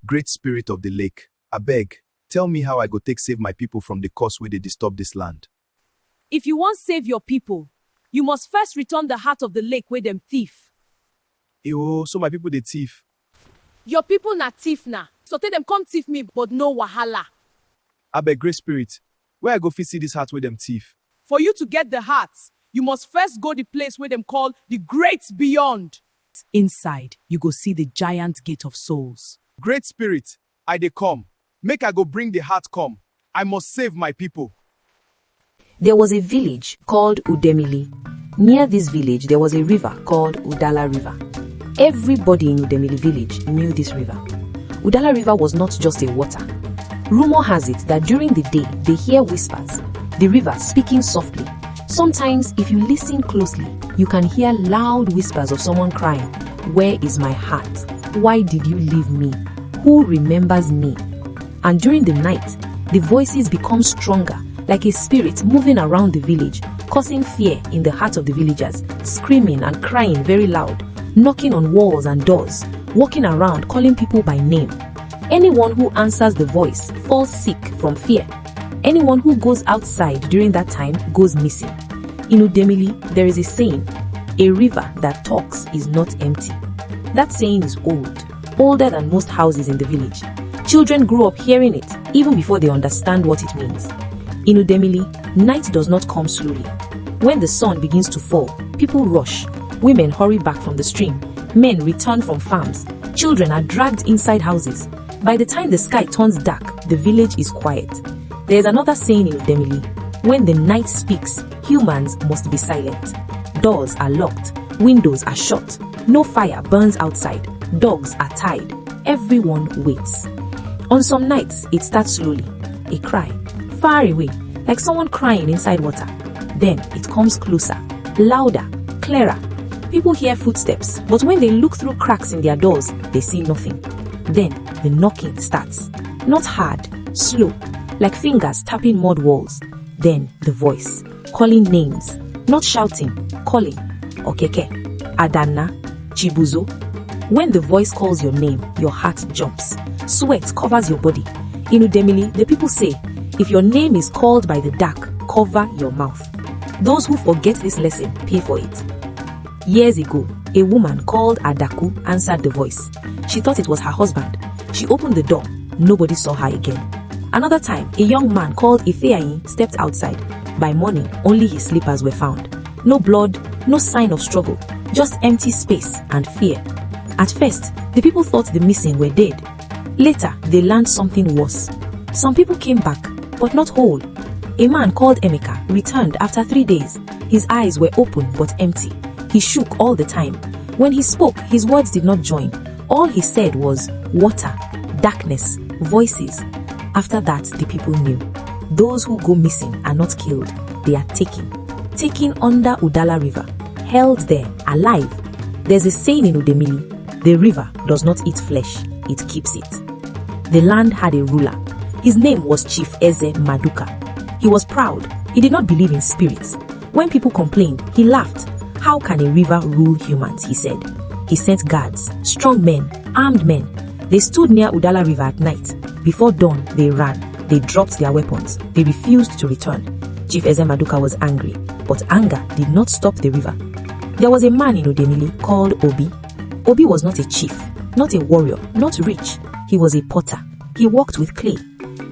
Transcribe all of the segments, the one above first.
Great spirit of the lake, abeg, tell me how I go take save my people from the curse where they disturb this land. If you want save your people, you must first return the heart of the lake where them thief. Ewo, so my people they thief. Your people na thief na, so tell them come thief me, but no wahala. Abeg, great spirit, where I go fit see this heart where them thief? For you to get the heart, you must first go the place where them call the Great Beyond. Inside, you go see the giant gate of souls. Great spirit, I dey come. Make I go bring the heart come. I must save my people. There was a village called Udemili. Near this village, there was a river called Udala River. Everybody in Udemili village knew this river. Udala River was not just a water. Rumor has it that during the day, they hear whispers, the river speaking softly. Sometimes, if you listen closely, you can hear loud whispers of someone crying, "Where is my heart? Why did you leave me? Who remembers me?" And during the night, the voices become stronger, like a spirit moving around the village, causing fear in the heart of the villagers, screaming and crying very loud, knocking on walls and doors, walking around calling people by name. Anyone who answers the voice falls sick from fear. Anyone who goes outside during that time goes missing. In Udemili, there is a saying, "A river that talks is not empty." That saying is old, older than most houses in the village. Children grow up hearing it even before they understand what it means. In Udemili, night does not come slowly. When the sun begins to fall, people rush. Women hurry back from the stream. Men return from farms. Children are dragged inside houses. By the time the sky turns dark, the village is quiet. There is another saying in Udemili, "When the night speaks, humans must be silent." Doors are locked. Windows are shut. No fire burns outside. Dogs are tied. Everyone waits. On some nights, it starts slowly. A cry, far away, like someone crying inside water. Then it comes closer, louder, clearer. People hear footsteps, but when they look through cracks in their doors, they see nothing. Then the knocking starts. Not hard, slow, like fingers tapping mud walls. Then the voice, calling names, not shouting, calling. Okeke, Adana, Chibuzo. When the voice calls your name, your heart jumps. Sweat covers your body. In Udemili, the people say, if your name is called by the dark, cover your mouth. Those who forget this lesson pay for it. Years ago, a woman called Adaku answered the voice. She thought it was her husband. She opened the door. Nobody saw her again. Another time, a young man called Ifeanyi stepped outside. By morning, only his slippers were found. No blood, no sign of struggle, just empty space and fear. At first, the people thought the missing were dead. Later, they learned something worse. Some people came back, but not whole. A man called Emeka returned after 3 days. His eyes were open but empty. He shook all the time. When he spoke, his words did not join. All he said was water, darkness, voices. After that, the people knew. Those who go missing are not killed. They are taken. Taken under Udala River. Held there, alive. There's a saying in Udemili, the river does not eat flesh, it keeps it. The land had a ruler. His name was Chief Eze Maduka. He was proud. He did not believe in spirits. When people complained, he laughed. How can a river rule humans, he said. He sent guards, strong men, armed men. They stood near Udala River at night. Before dawn, they ran. They dropped their weapons. They refused to return. Chief Eze Maduka was angry, but anger did not stop the river. There was a man in Udemili called Obi. Obi was not a chief, not a warrior, not rich. He was a potter. He worked with clay.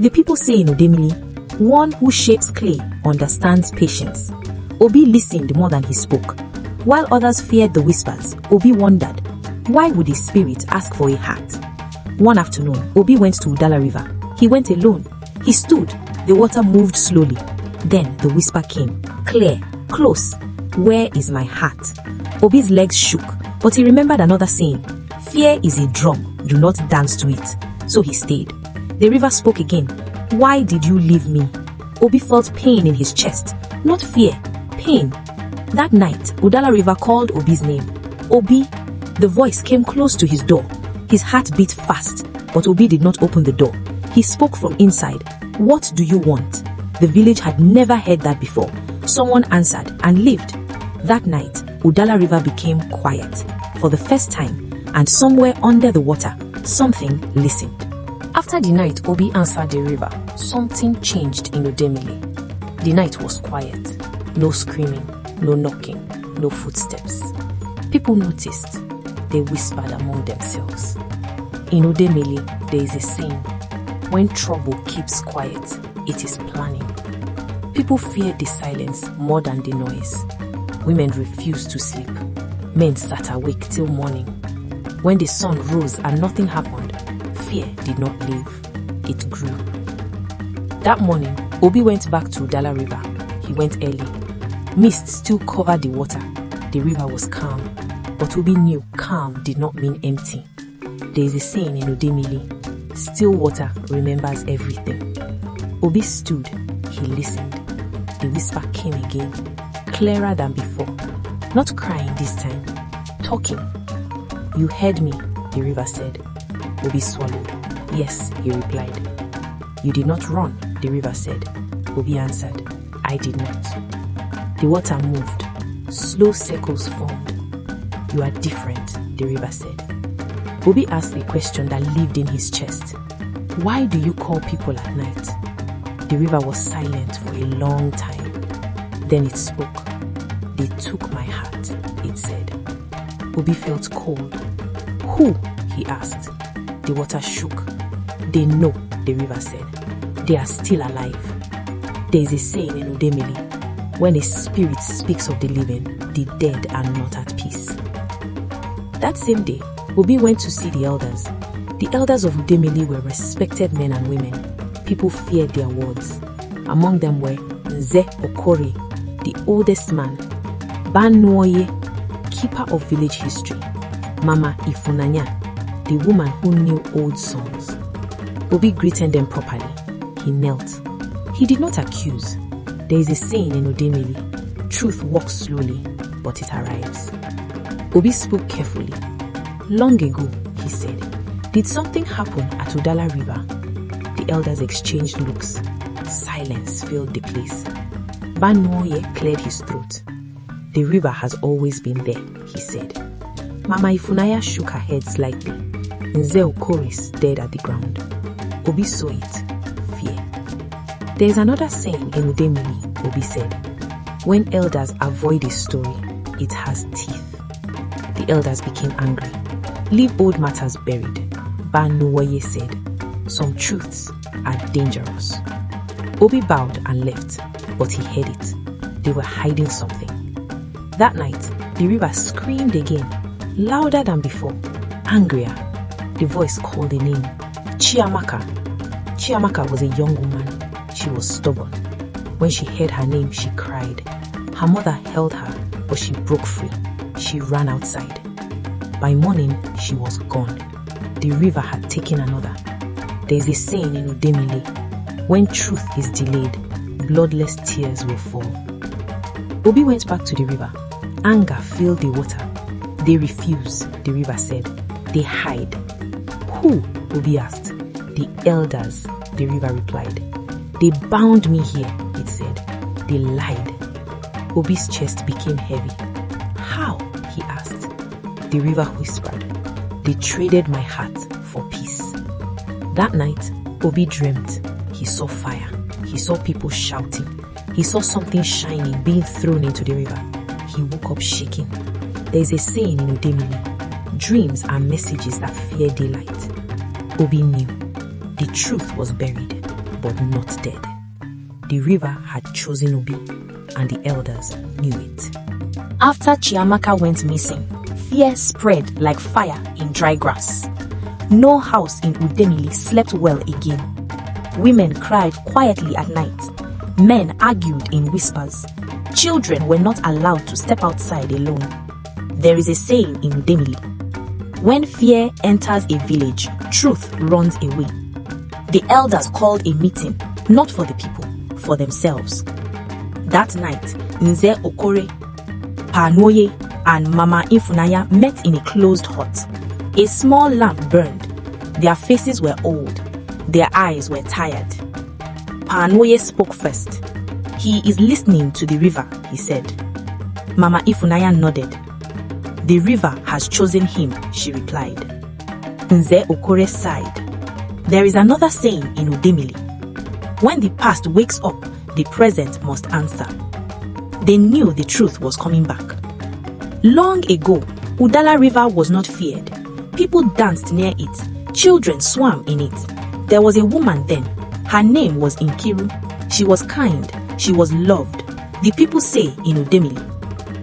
The people say in Udemili, one who shapes clay understands patience. Obi listened more than he spoke. While others feared the whispers, Obi wondered, why would a spirit ask for a heart? One afternoon, Obi went to Udala River. He went alone. He stood. The water moved slowly. Then the whisper came, clear, close. Where is my heart? Obi's legs shook, but he remembered another saying, fear is a drum, do not dance to it. So he stayed. The river spoke again. Why did you leave me? Obi felt pain in his chest, not fear, pain. That night, Udala River called Obi's name. Obi. The voice came close to his door. His heart beat fast, but Obi did not open the door. He spoke from inside. What do you want? The village had never heard that before. Someone answered and lived. That night, Udala River became quiet for the first time, and somewhere under the water, something listened. After the night Obi answered the river, something changed in Udemili. The night was quiet. No screaming, no knocking, no footsteps. People noticed. They whispered among themselves. In Udemili, there is a saying, when trouble keeps quiet, it is planning. People feared the silence more than the noise. Women refused to sleep. Men sat awake till morning. When the sun rose and nothing happened, fear did not leave. It grew. That morning, Obi went back to Udala River. He went early. Mist still covered the water. The river was calm. But Obi knew calm did not mean empty. There is a saying in Udemili, still water remembers everything. Obi stood. He listened. The whisper came again, clearer than before. Not crying this time, talking. You heard me, the river said. Obi swallowed. Yes, he replied. You did not run, the river said. Obi answered. I did not. The water moved. Slow circles formed. You are different, the river said. Obi asked a question that lived in his chest. Why do you call people at night? The river was silent for a long time. Then it spoke. They took my heart, it said. Obi felt cold. Who? He asked. The water shook. They know, the river said. They are still alive. There is a saying in Udemili, when a spirit speaks of the living, the dead are not at peace. That same day, Obi went to see the elders. The elders of Udemili were respected men and women. People feared their words. Among them were Nze Okore, the oldest man, Banwoye, keeper of village history, Mama Ifunanya, the woman who knew old songs. Obi greeted them properly. He knelt. He did not accuse. There is a saying in Udemili, truth walks slowly, but it arrives. Obi spoke carefully. Long ago, he said, did something happen at Udala River? The elders exchanged looks. Silence filled the place. Banwoye cleared his throat. The river has always been there, he said. Mama Ifunaya shook her head slightly. Nze Okore stared at the ground. Obi saw it. Fear. There is another saying in Udemili, Obi said. When elders avoid a story, it has teeth. The elders became angry. Leave old matters buried, Banwoye said. Some truths are dangerous. Obi bowed and left, but he heard it. They were hiding something. That night, the river screamed again, louder than before, angrier. The voice called a name, Chiamaka. Chiamaka was a young woman. She was stubborn. When she heard her name, she cried. Her mother held her, but she broke free. She ran outside. By morning, she was gone. The river had taken another. There is a saying in Udemili, when truth is delayed, bloodless tears will fall. Obi went back to the river. Anger filled the water. They refuse, the river said. They hide. Who? Obi asked. The elders, the river replied. They bound me here, it said. They lied. Obi's chest became heavy. How? He asked. The river whispered. They traded my heart for peace. That night, Obi dreamt. He saw fire. He saw people shouting. He saw something shining being thrown into the river. He woke up shaking. There is a saying in Udemili, dreams are messages that fear daylight. Obi knew. The truth was buried, but not dead. The river had chosen Obi, and the elders knew it. After Chiamaka went missing, fear spread like fire in dry grass. No house in Udemili slept well again. Women cried quietly at night. Men argued in whispers. Children were not allowed to step outside alone. There is a saying in Udemili, when fear enters a village, truth runs away. The elders called a meeting, not for the people, for themselves. That night, Nze Okore, Banwoye, and Mama Ifunaya met in a closed hut. A small lamp burned. Their faces were old. Their eyes were tired. Banwoye spoke first. He is listening to the river, he said. Mama Ifunaya nodded. The river has chosen him, she replied. Nze Okore sighed. There is another saying in Udemili. When the past wakes up, the present must answer. They knew the truth was coming back. Long ago, Udala River was not feared. People danced near it. Children swam in it. There was a woman then. Her name was Nkiru. She was kind. She was loved. The people say in Udemili,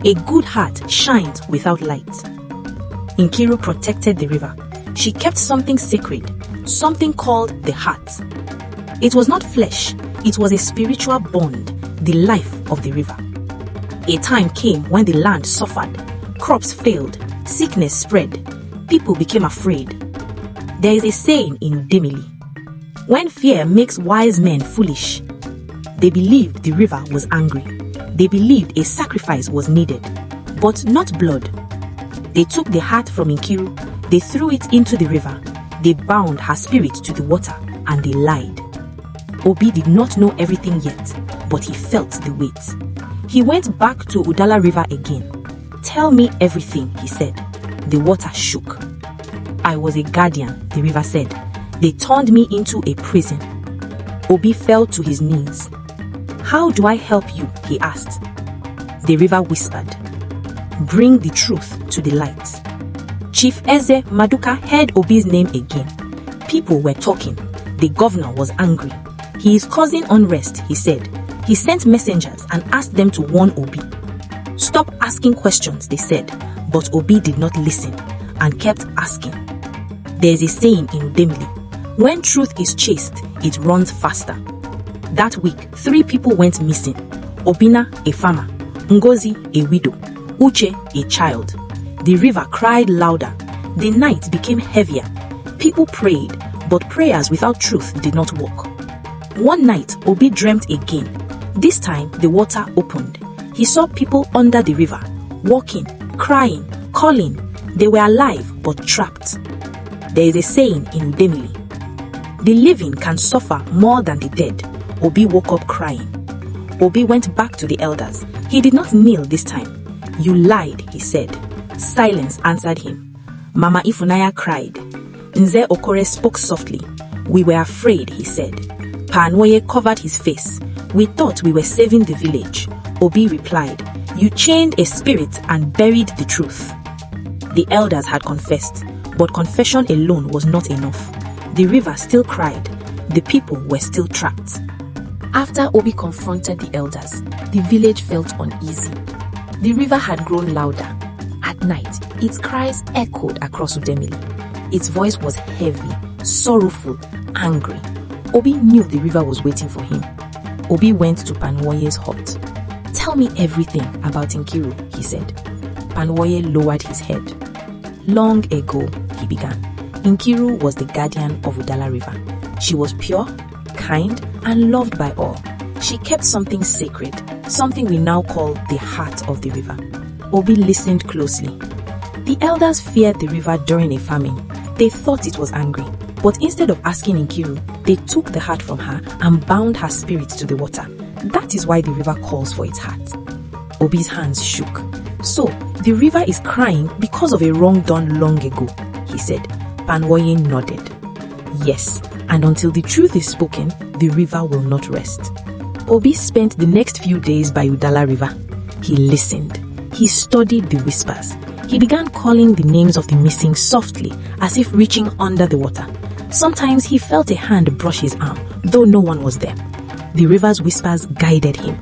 a good heart shines without light. Nkiru protected the river. She kept something sacred, something called the heart. It was not flesh, it was a spiritual bond, the life of the river. A time came when the land suffered, crops failed, sickness spread, people became afraid. There is a saying in Udemili, when fear makes wise men foolish. They believed the river was angry. They believed a sacrifice was needed, but not blood. They took the heart from Nkiru, they threw it into the river, they bound her spirit to the water, and they lied. Obi did not know everything yet, but he felt the weight. He went back to Udala River again. Tell me everything, he said. The water shook. I was a guardian, the river said. They turned me into a prison. Obi fell to his knees. How do I help you? He asked. The river whispered, bring the truth to the light. Chief Eze Maduka heard Obi's name again. People were talking. The governor was angry. He is causing unrest, he said. He sent messengers and asked them to warn Obi. Stop asking questions, they said, but Obi did not listen and kept asking. There is a saying in Udemili, when truth is chased, it runs faster. That week, 3 people went missing. Obina, a farmer, Ngozi, a widow, Uche, a child. The river cried louder. The night became heavier. People prayed, but prayers without truth did not work. One night, Obi dreamt again. This time, the water opened. He saw people under the river, walking, crying, calling. They were alive but trapped. There is a saying in Udemili, the living can suffer more than the dead. Obi woke up crying. Obi went back to the elders. He did not kneel this time. You lied, he said. Silence answered him. Mama Ifunaya cried. Nze Okore spoke softly. We were afraid, he said. Panwoye covered his face. We thought we were saving the village. Obi replied, you chained a spirit and buried the truth. The elders had confessed, but confession alone was not enough. The river still cried. The people were still trapped. After Obi confronted the elders, the village felt uneasy. The river had grown louder. At night, its cries echoed across Udemili. Its voice was heavy, sorrowful, angry. Obi knew the river was waiting for him. Obi went to Panwoye's hut. Tell me everything about Nkiru, he said. Panwoye lowered his head. Long ago, he began, Nkiru was the guardian of Udala River. She was pure, kind, and loved by all. She kept something sacred, something we now call the heart of the river. Obi listened closely. The elders feared the river during a famine. They thought it was angry, but instead of asking Nkiru, they took the heart from her and bound her spirit to the water. That is why the river calls for its heart. Obi's hands shook. So, the river is crying because of a wrong done long ago, he said. Panwoye nodded. Yes, and until the truth is spoken, the river will not rest. Obi spent the next few days by Udala River. He listened. He studied the whispers. He began calling the names of the missing softly, as if reaching under the water. Sometimes he felt a hand brush his arm, though no one was there. The river's whispers guided him.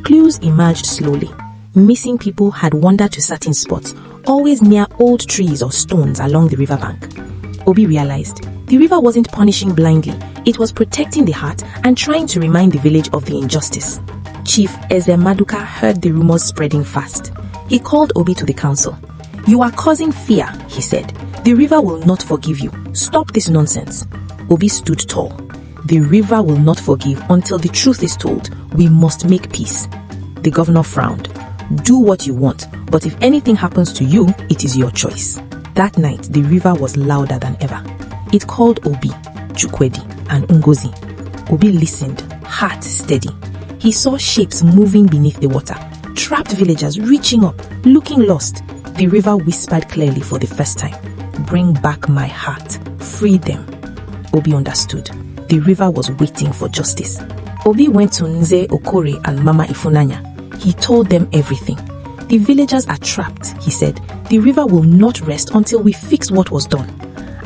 Clues emerged slowly. Missing people had wandered to certain spots, always near old trees or stones along the riverbank. Obi realized the river wasn't punishing blindly. It was protecting the heart and trying to remind the village of the injustice. Chief Eze Maduka heard the rumors spreading fast. He called Obi to the council. You are causing fear, he said. The river will not forgive you. Stop this nonsense. Obi stood tall. The river will not forgive until the truth is told. We must make peace. The governor frowned. Do what you want, but if anything happens to you, it is your choice. That night, the river was louder than ever. It called Obi, Chukwedi, and Ngozi. Obi listened, heart steady. He saw shapes moving beneath the water, trapped villagers reaching up, looking lost. The river whispered clearly for the first time. Bring back my heart. Free them. Obi understood. The river was waiting for justice. Obi went to Nze Okore and Mama Ifunanya. He told them everything. The villagers are trapped, he said. The river will not rest until we fix what was done.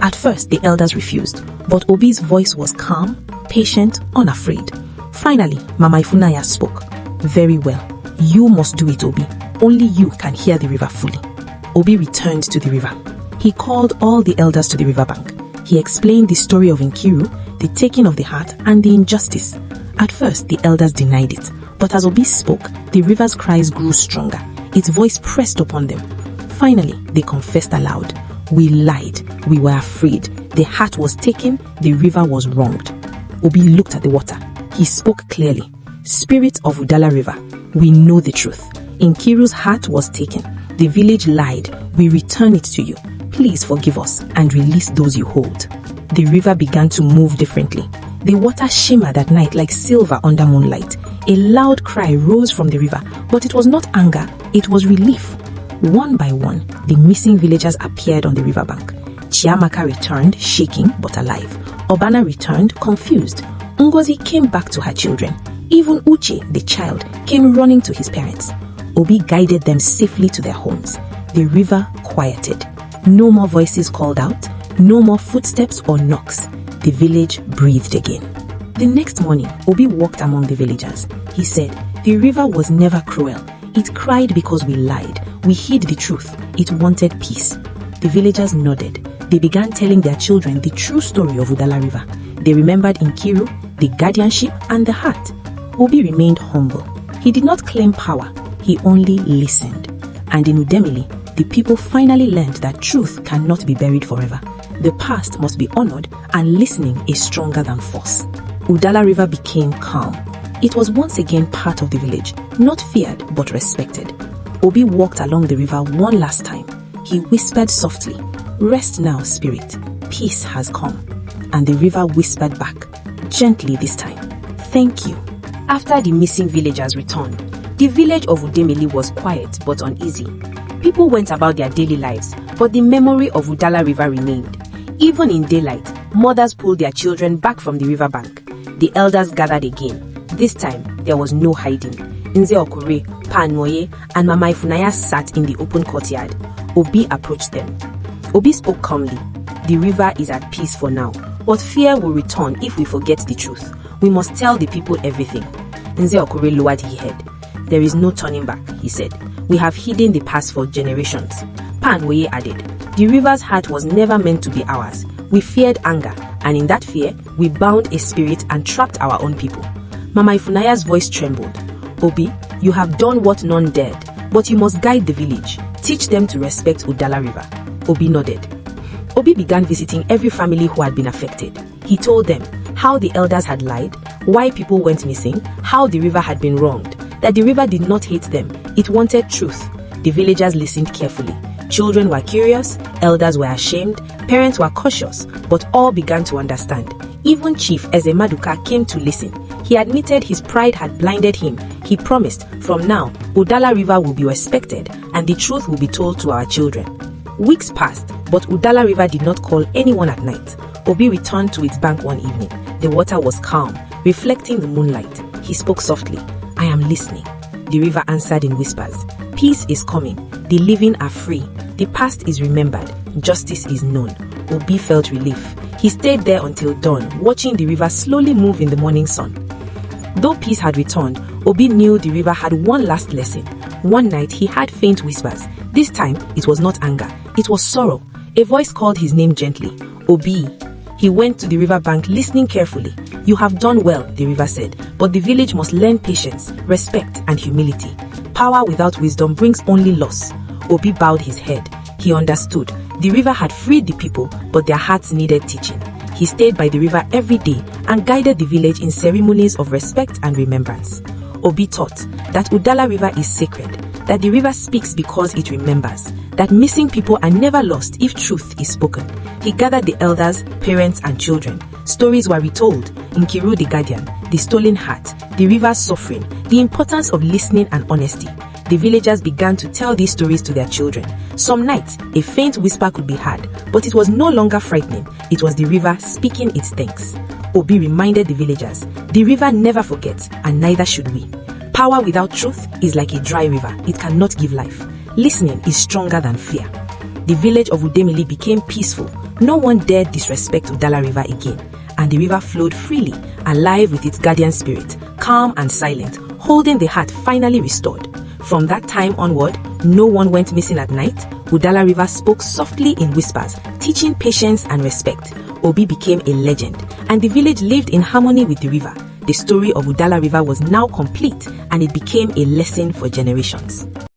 At first, the elders refused, but Obi's voice was calm, patient, unafraid. Finally, Mama Ifunanya spoke. Very well. You must do it, Obi. Only you can hear the river fully. Obi returned to the river. He called all the elders to the riverbank. He explained the story of Nkiru, the taking of the heart, and the injustice. At first, the elders denied it, but as Obi spoke, the river's cries grew stronger. Its voice pressed upon them. Finally, they confessed aloud. We lied. We were afraid. The heart was taken. The river was wronged. Obi looked at the water. He spoke clearly. Spirit of Udala River, we know the truth. Nkiru's heart was taken. The village lied. We return it to you. Please forgive us and release those you hold. The river began to move differently. The water shimmered at night like silver under moonlight. A loud cry rose from the river, but it was not anger, it was relief. One by one, the missing villagers appeared on the riverbank. Chiamaka returned, shaking but alive. Obana returned, confused. Ngozi came back to her children. Even Uche, the child, came running to his parents. Obi guided them safely to their homes. The river quieted. No more voices called out, no more footsteps or knocks. The village breathed again. The next morning, Obi walked among the villagers. He said, the river was never cruel. It cried because we lied. We hid the truth. It wanted peace. The villagers nodded. They began telling their children the true story of Udala River. They remembered Nkiru, the guardianship, and the heart. Obi remained humble. He did not claim power. He only listened. And in Udemili, the people finally learned that truth cannot be buried forever. The past must be honored, and listening is stronger than force. Udala River became calm. It was once again part of the village, not feared but respected. Obi walked along the river one last time. He whispered softly, "Rest now, spirit. Peace has come." And the river whispered back, gently this time, "Thank you." After the missing villagers returned, the village of Udemili was quiet but uneasy. People went about their daily lives, but the memory of Udala River remained. Even in daylight, mothers pulled their children back from the riverbank. The elders gathered again. This time, there was no hiding. Nze Okore, Pa Nwoye, and Mama Ifunanya sat in the open courtyard. Obi approached them. Obi spoke calmly. The river is at peace for now, but fear will return if we forget the truth. We must tell the people everything. Nze Okore lowered his head. There is no turning back, he said. We have hidden the past for generations. Pa Nwoye added, the river's heart was never meant to be ours. We feared anger, and in that fear, we bound a spirit and trapped our own people. Mama Ifunaya's voice trembled. Obi, you have done what none dared, but you must guide the village. Teach them to respect Udala River. Obi nodded. Obi began visiting every family who had been affected. He told them how the elders had lied, why people went missing, how the river had been wronged, that the river did not hate them, it wanted truth. The villagers listened carefully. Children were curious, elders were ashamed, parents were cautious, but all began to understand. Even Chief Eze Maduka came to listen. He admitted his pride had blinded him. He promised, from now, Udala River will be respected and the truth will be told to our children. Weeks passed, but Udala River did not call anyone at night. Obi returned to its bank one evening. The water was calm, reflecting the moonlight. He spoke softly. I am listening. The river answered in whispers. Peace is coming. The living are free. The past is remembered. Justice is known. Obi felt relief. He stayed there until dawn, watching the river slowly move in the morning sun. Though peace had returned, Obi knew the river had one last lesson. One night he heard faint whispers. This time it was not anger, it was sorrow. A voice called his name gently. Obi. He went to the riverbank listening carefully. You have done well, the river said, but the village must learn patience, respect, and humility. Power without wisdom brings only loss. Obi bowed his head. He understood. The river had freed the people, but their hearts needed teaching. He stayed by the river every day and guided the village in ceremonies of respect and remembrance. Obi taught that Udala River is sacred, that the river speaks because it remembers, that missing people are never lost if truth is spoken. He gathered the elders, parents, and children. Stories were retold. Nkiru the guardian, the stolen heart, the river's suffering, the importance of listening and honesty. The villagers began to tell these stories to their children. Some nights, a faint whisper could be heard, but it was no longer frightening. It was the river speaking its thanks. Obi reminded the villagers, the river never forgets, and neither should we. Power without truth is like a dry river. It cannot give life. Listening is stronger than fear. The village of Udemili became peaceful. No one dared disrespect Udala River again, and the river flowed freely, alive with its guardian spirit, calm and silent, holding the heart finally restored. From that time onward, no one went missing at night. Udala River spoke softly in whispers, teaching patience and respect. Obi became a legend, and the village lived in harmony with the river. The story of Udala River was now complete, and it became a lesson for generations.